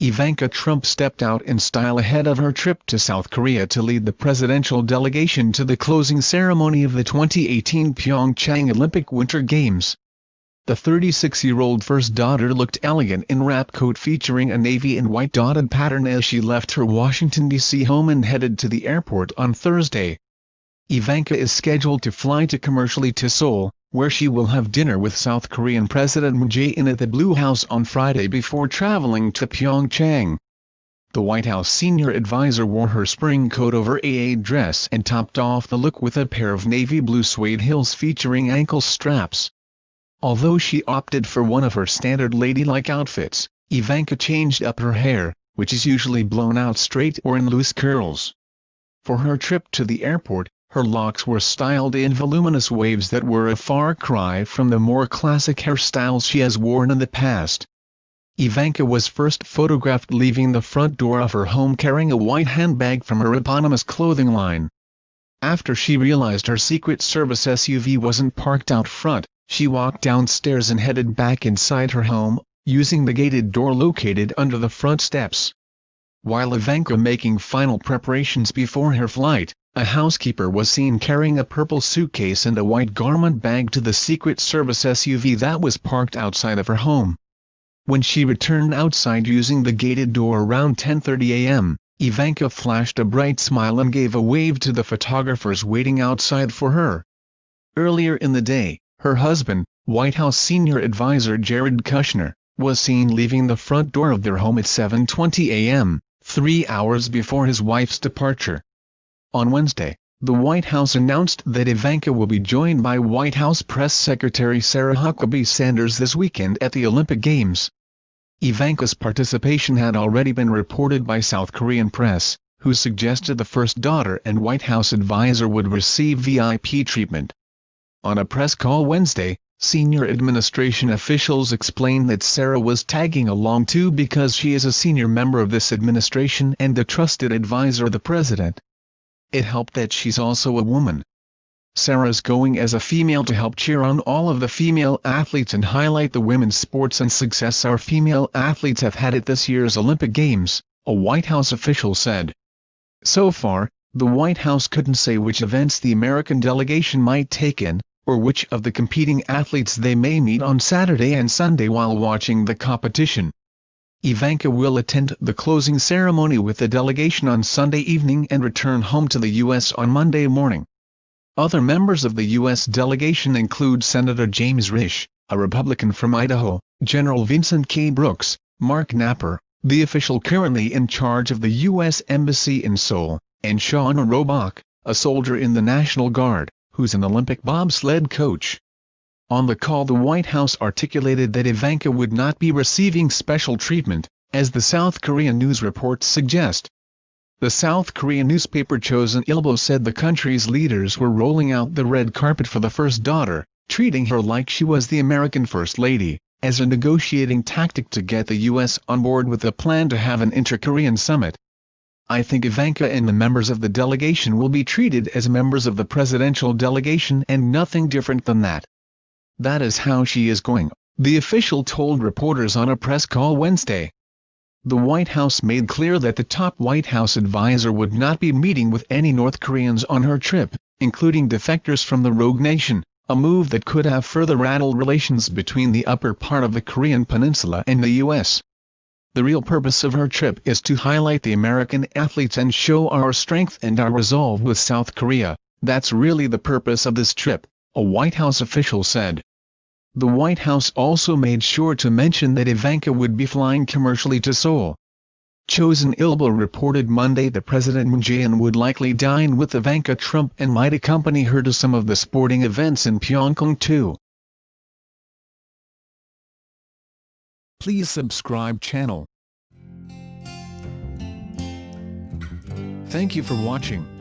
Ivanka Trump stepped out in style ahead of her trip to South Korea to lead the presidential delegation to the closing ceremony of the 2018 Pyeongchang Olympic Winter Games. The 36-year-old first daughter looked elegant in wrap coat featuring a navy and white dotted pattern as she left her Washington, D.C. home and headed to the airport on Thursday. Ivanka is scheduled to fly commercially to Seoul, where she will have dinner with South Korean President Moon Jae-in at the Blue House on Friday before traveling to Pyeongchang. The White House senior advisor wore her spring coat over a dress and topped off the look with a pair of navy blue suede heels featuring ankle straps. Although she opted for one of her standard ladylike outfits, Ivanka changed up her hair, which is usually blown out straight or in loose curls. For her trip to the airport, her locks were styled in voluminous waves that were a far cry from the more classic hairstyles she has worn in the past. Ivanka was first photographed leaving the front door of her home carrying a white handbag from her eponymous clothing line. After she realized her Secret Service SUV wasn't parked out front, she walked downstairs and headed back inside her home, using the gated door located under the front steps. While Ivanka making final preparations before her flight, a housekeeper was seen carrying a purple suitcase and a white garment bag to the Secret Service SUV that was parked outside of her home. When she returned outside using the gated door around 10:30 a.m., Ivanka flashed a bright smile and gave a wave to the photographers waiting outside for her. Earlier in the day, her husband, White House senior advisor Jared Kushner, was seen leaving the front door of their home at 7:20 a.m., 3 hours before his wife's departure. On Wednesday, the White House announced that Ivanka will be joined by White House Press Secretary Sarah Huckabee Sanders this weekend at the Olympic Games. Ivanka's participation had already been reported by South Korean press, who suggested the first daughter and White House advisor would receive VIP treatment. On a press call Wednesday, senior administration officials explained that Sarah was tagging along too because she is a senior member of this administration and a trusted advisor of the president. It helped that she's also a woman. Sarah's going as a female to help cheer on all of the female athletes and highlight the women's sports and success our female athletes have had at this year's Olympic Games, a White House official said. So far, the White House couldn't say which events the American delegation might take in, or which of the competing athletes they may meet on Saturday and Sunday while watching the competition. Ivanka will attend the closing ceremony with the delegation on Sunday evening and return home to the U.S. on Monday morning. Other members of the U.S. delegation include Senator James Risch, a Republican from Idaho, General Vincent K. Brooks, Mark Napper, the official currently in charge of the U.S. Embassy in Seoul, and Sean Roebuck, a soldier in the National Guard, who's an Olympic bobsled coach. On the call, the White House articulated that Ivanka would not be receiving special treatment, as the South Korean news reports suggest. The South Korean newspaper Chosun Ilbo said the country's leaders were rolling out the red carpet for the first daughter, treating her like she was the American First Lady, as a negotiating tactic to get the U.S. on board with a plan to have an inter-Korean summit. I think Ivanka and the members of the delegation will be treated as members of the presidential delegation and nothing different than that. That is how she is going, the official told reporters on a press call Wednesday. The White House made clear that the top White House advisor would not be meeting with any North Koreans on her trip, including defectors from the rogue nation, a move that could have further rattled relations between the upper part of the Korean peninsula and the U.S. The real purpose of her trip is to highlight the American athletes and show our strength and our resolve with South Korea. That's really the purpose of this trip, a White House official said. The White House also made sure to mention that Ivanka would be flying commercially to Seoul. Chosun Ilbo reported Monday that President Moon Jae-in would likely dine with Ivanka Trump and might accompany her to some of the sporting events in Pyeongchang too. Please subscribe channel. Thank you for watching.